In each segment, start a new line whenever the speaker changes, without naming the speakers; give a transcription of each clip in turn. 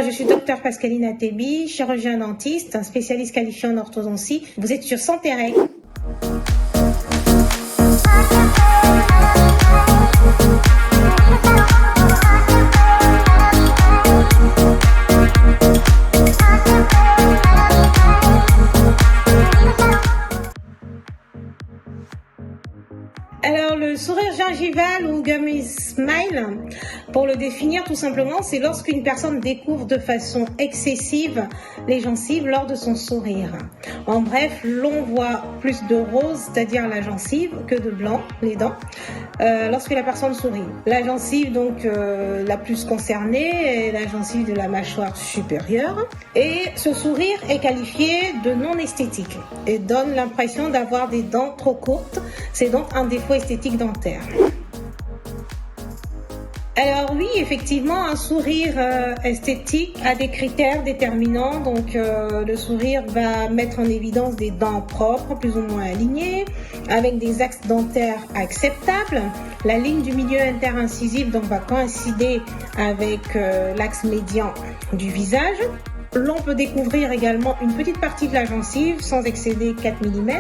Je suis docteur Pascaline Atebi, chirurgien dentiste, spécialiste qualifié en orthodontie. Vous êtes sur Santé Règle. Alors, le sourire gingival ou gummy smile, pour le définir tout simplement, c'est lorsqu'une personne découvre de façon excessive les gencives lors de son sourire. En bref, l'on voit plus de rose, c'est-à-dire la gencive, que de blanc, les dents, lorsque la personne sourit. La gencive donc la plus concernée est la gencive de la mâchoire supérieure. Et ce sourire est qualifié de non esthétique et donne l'impression d'avoir des dents trop courtes. C'est donc un défaut esthétique dentaire. Alors oui, effectivement, un sourire esthétique a des critères déterminants. Donc le sourire va mettre en évidence des dents propres, plus ou moins alignées, avec des axes dentaires acceptables. La ligne du milieu interincisif donc va coïncider avec l'axe médian du visage. L'on peut découvrir également une petite partie de la gencive sans excéder 4 mm.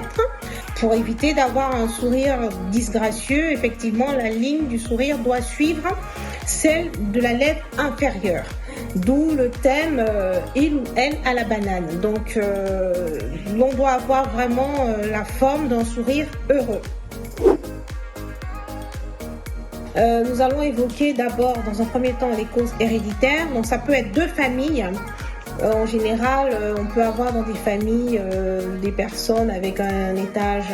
Pour éviter d'avoir un sourire disgracieux, effectivement, la ligne du sourire doit suivre celle de la lèvre inférieure. D'où le thème il ou elle à la banane. Donc, l'on doit avoir vraiment la forme d'un sourire heureux. Nous allons évoquer d'abord, dans un premier temps, les causes héréditaires. Donc, ça peut être deux familles. En général, on peut avoir dans des familles des personnes avec un étage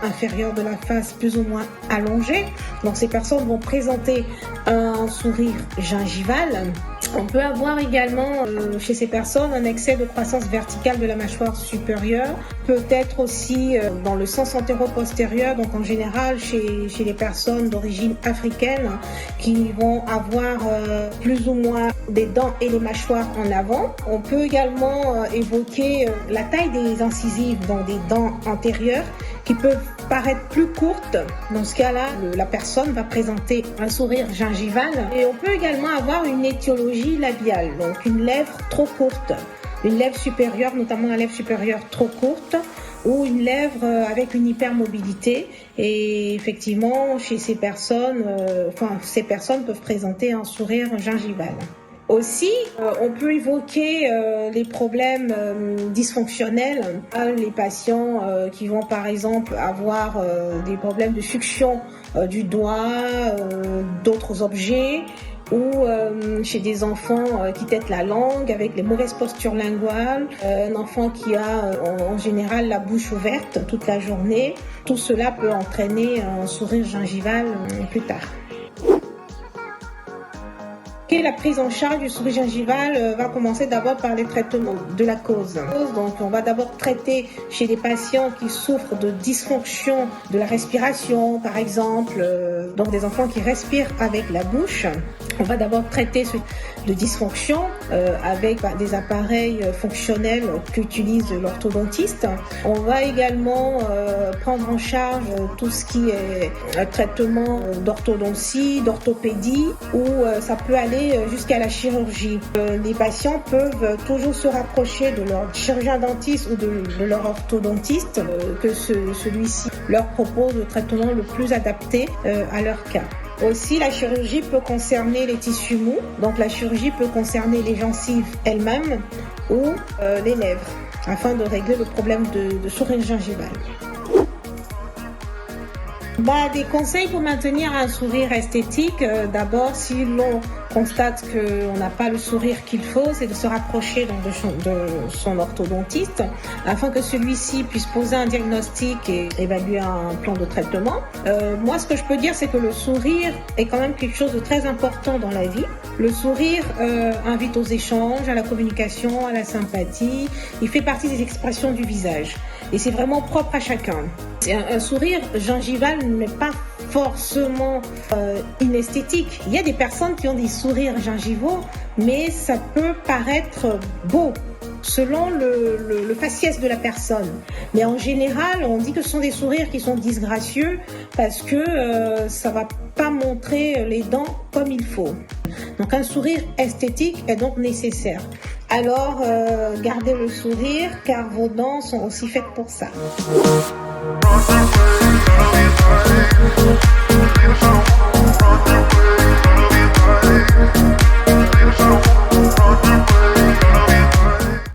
inférieur de la face plus ou moins allongé. Donc ces personnes vont présenter un sourire gingival. On peut avoir également chez ces personnes un excès de croissance verticale de la mâchoire supérieure, peut-être aussi dans le sens antéro-postérieur, donc en général chez les personnes d'origine africaine qui vont avoir plus ou moins des dents et les mâchoires en avant. On peut également évoquer la taille des incisives dans des dents antérieures qui peuvent paraître plus courtes. Dans ce cas-là, la personne va présenter un sourire gingival. Et on peut également avoir une étiologie labiale, donc une lèvre trop courte, une lèvre supérieure, notamment la lèvre supérieure trop courte, ou une lèvre avec une hypermobilité. Et effectivement, chez ces personnes, ces personnes peuvent présenter un sourire gingival. Aussi, on peut évoquer les problèmes dysfonctionnels. Les patients qui vont par exemple avoir des problèmes de succion du doigt, d'autres objets, ou chez des enfants qui têtent la langue avec les mauvaises postures linguales, un enfant qui a en général la bouche ouverte toute la journée. Tout cela peut entraîner un sourire gingival plus tard. La prise en charge du sourire gingival va commencer d'abord par les traitements de la cause. Donc on va d'abord traiter chez des patients qui souffrent de dysfonction de la respiration, par exemple, donc des enfants qui respirent avec la bouche. On va d'abord traiter de dysfonction avec des appareils fonctionnels qu'utilise l'orthodontiste. On va également prendre en charge tout ce qui est traitement d'orthodontie, d'orthopédie, où ça peut aller jusqu'à la chirurgie. Les patients peuvent toujours se rapprocher de leur chirurgien dentiste ou de leur orthodontiste, que celui-ci leur propose le traitement le plus adapté à leur cas. Aussi, la chirurgie peut concerner les tissus mous, donc la chirurgie peut concerner les gencives elles-mêmes ou les lèvres, afin de régler le problème de sourire gingival. Des conseils pour maintenir un sourire esthétique. D'abord, si l'on constate qu'on n'a pas le sourire qu'il faut, c'est de se rapprocher donc de son orthodontiste afin que celui-ci puisse poser un diagnostic et évaluer un plan de traitement. Moi, ce que je peux dire, c'est que le sourire est quand même quelque chose de très important dans la vie. Le sourire invite aux échanges, à la communication, à la sympathie. Il fait partie des expressions du visage et c'est vraiment propre à chacun. Un sourire gingival n'est pas forcément inesthétique. Il y a des personnes qui ont des sourires gingivaux, mais ça peut paraître beau selon le faciès de la personne. Mais en général, on dit que ce sont des sourires qui sont disgracieux parce que ça va pas montrer les dents comme il faut. Donc un sourire esthétique est donc nécessaire. Alors gardez le sourire car vos dents sont aussi faites pour ça.